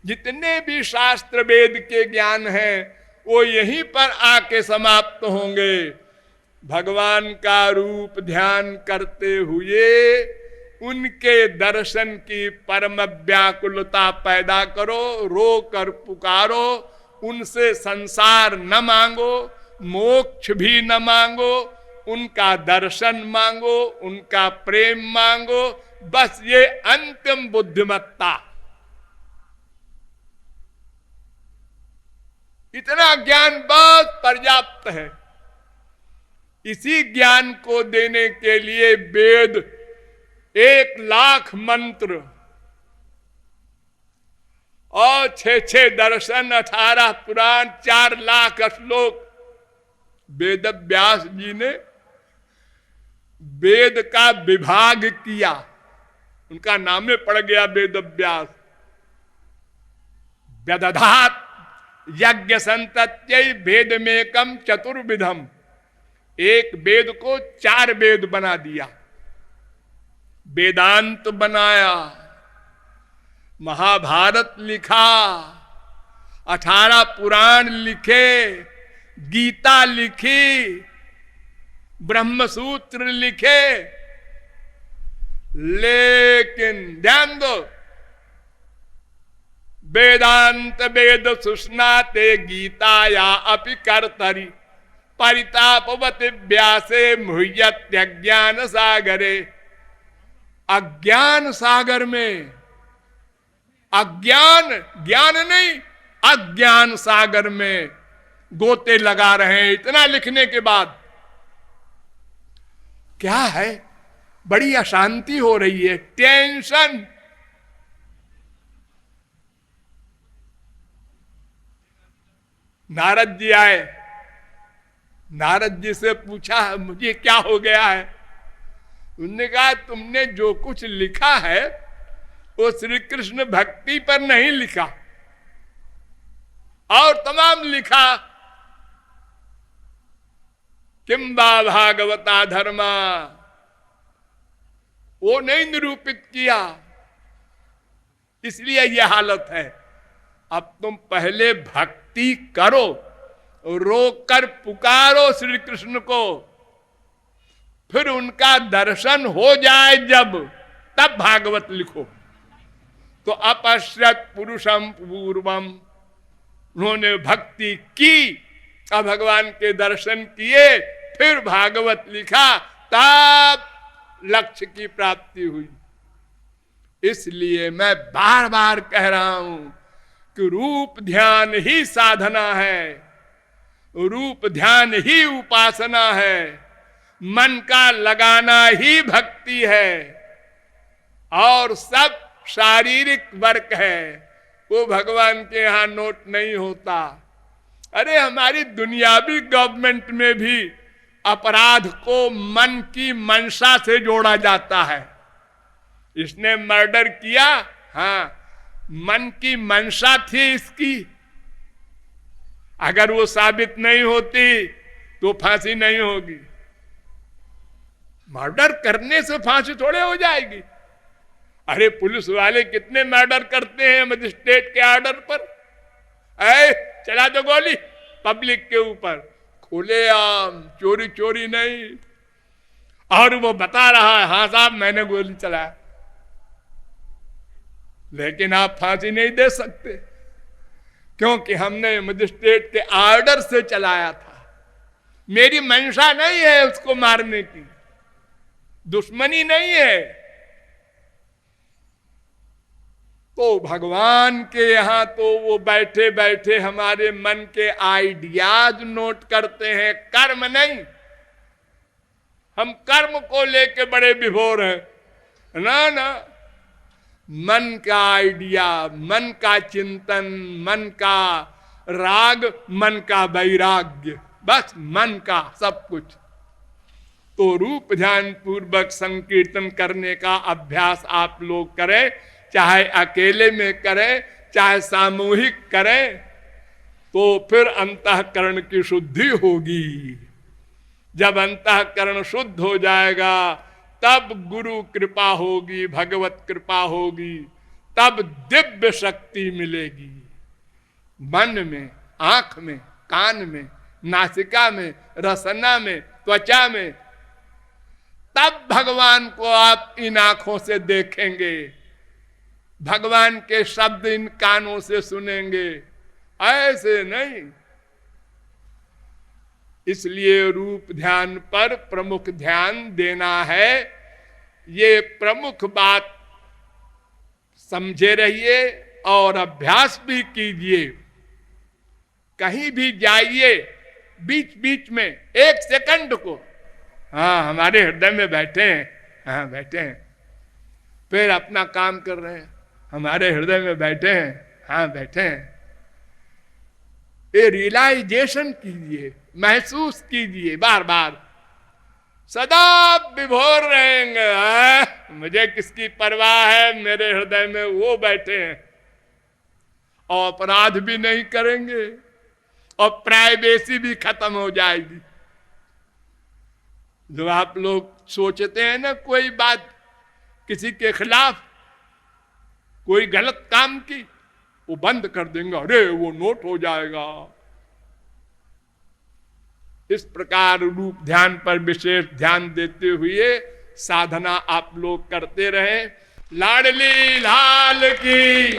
जितने भी शास्त्र वेद के ज्ञान हैं वो यहीं पर आके समाप्त होंगे। भगवान का रूप ध्यान करते हुए उनके दर्शन की परम व्याकुलता पैदा करो, रो कर पुकारो, उनसे संसार न मांगो, मोक्ष भी न मांगो, उनका दर्शन मांगो, उनका प्रेम मांगो। बस ये अंतिम बुद्धिमत्ता, इतना ज्ञान बहुत पर्याप्त है। इसी ज्ञान को देने के लिए वेद 1,00,000 मंत्र और 6 दर्शन, 18 पुराण, 4 लाख श्लोक वेद व्यास जी ने वेद का विभाग किया, उनका नामे पड़ गया वेद व्यास। व्यदधात यज्ञ संतत्यै वेदमेकम चतुर्विधम, एक वेद को 4 वेद बना दिया। वेदांत बनाया, महाभारत लिखा, 18 पुराण लिखे, गीता लिखी, ब्रह्मसूत्र लिखे। लेकिन ध्यान दो, वेदांत वेद सुष्णाते गीताया अपि कर्तरि परितापवति व्यासे मुह्यत्यज्ञान सागरे। अज्ञान सागर में, अज्ञान, ज्ञान नहीं, अज्ञान सागर में गोते लगा रहे हैं। इतना लिखने के बाद क्या है, बड़ी अशांति हो रही है, टेंशन। नारद जी आए, नारद जी से पूछा मुझे क्या हो गया है। उन्होंने कहा तुमने जो कुछ लिखा है वो श्री कृष्ण भक्ति पर नहीं लिखा, और तमाम लिखा किम बा भागवता धर्मा, वो नहीं निरूपित किया, इसलिए यह हालत है। अब तुम पहले भक्ति करो, रोकर पुकारो श्री कृष्ण को, फिर उनका दर्शन हो जाए जब, तब भागवत लिखो। तो अपश्यत पुरुषम पूर्वम, उन्होंने भक्ति की, अब भगवान के दर्शन किए, फिर भागवत लिखा, तब लक्ष्य की प्राप्ति हुई। इसलिए मैं बार बार कह रहा हूं कि रूप ध्यान ही साधना है, रूप ध्यान ही उपासना है, मन का लगाना ही भक्ति है, और सब शारीरिक वर्क है, वो भगवान के यहां नोट नहीं होता। अरे हमारी दुनियावी गवर्नमेंट में भी अपराध को मन की मंशा से जोड़ा जाता है। इसने मर्डर किया, हाँ, मन की मंशा थी इसकी, अगर वो साबित नहीं होती तो फांसी नहीं होगी। मर्डर करने से फांसी थोड़े हो जाएगी। अरे पुलिस वाले कितने मर्डर करते हैं मजिस्ट्रेट के ऑर्डर पर, चला दो गोली पब्लिक के ऊपर, खुलेआम, चोरी चोरी नहीं। और वो बता रहा है हाँ साहब मैंने गोली चलाया, लेकिन आप फांसी नहीं दे सकते क्योंकि हमने मजिस्ट्रेट के ऑर्डर से चलाया था। मेरी मंशा नहीं है उसको मारने की, दुश्मनी नहीं है। तो भगवान के यहां तो वो बैठे बैठे हमारे मन के आइडियाज नोट करते हैं, कर्म नहीं। हम कर्म को लेके बड़े विभोर हैं, ना ना, मन का आइडिया, मन का चिंतन, मन का राग, मन का वैराग्य, बस मन का सब कुछ। तो रूप ध्यान पूर्वक संकीर्तन करने का अभ्यास आप लोग करें, चाहे अकेले में करें चाहे सामूहिक करें, तो फिर अंतःकरण की शुद्धि होगी। जब अंतःकरण शुद्ध हो जाएगा तब गुरु कृपा होगी, भगवत कृपा होगी, तब दिव्य शक्ति मिलेगी। मन में, आंख में, कान में, नासिका में, रसना में, त्वचा में, तब भगवान को आप इन आंखों से देखेंगे, भगवान के शब्द इन कानों से सुनेंगे, ऐसे नहीं। इसलिए रूप ध्यान पर प्रमुख ध्यान देना है। ये प्रमुख बात समझे रहिए और अभ्यास भी कीजिए। कहीं भी जाइए, बीच बीच में 1 सेकंड को, हाँ हमारे हृदय में बैठे हैं, हाँ बैठे हैं, फिर अपना काम कर रहे हैं, हमारे हृदय में बैठे हैं, हाँ बैठे हैं। ये रियलाइजेशन कीजिए, महसूस कीजिए, बार बार सदा विभोर रहेंगे। मुझे किसकी परवाह है, मेरे हृदय में वो बैठे हैं, और अपराध भी नहीं करेंगे और प्राइवेसी भी खत्म हो जाएगी। जो आप लोग सोचते हैं ना कोई बात किसी के खिलाफ, कोई गलत काम की, वो बंद कर देंगे, अरे वो नोट हो जाएगा। इस प्रकार रूप ध्यान पर विशेष ध्यान देते हुए साधना आप लोग करते रहे। लाडली लाल की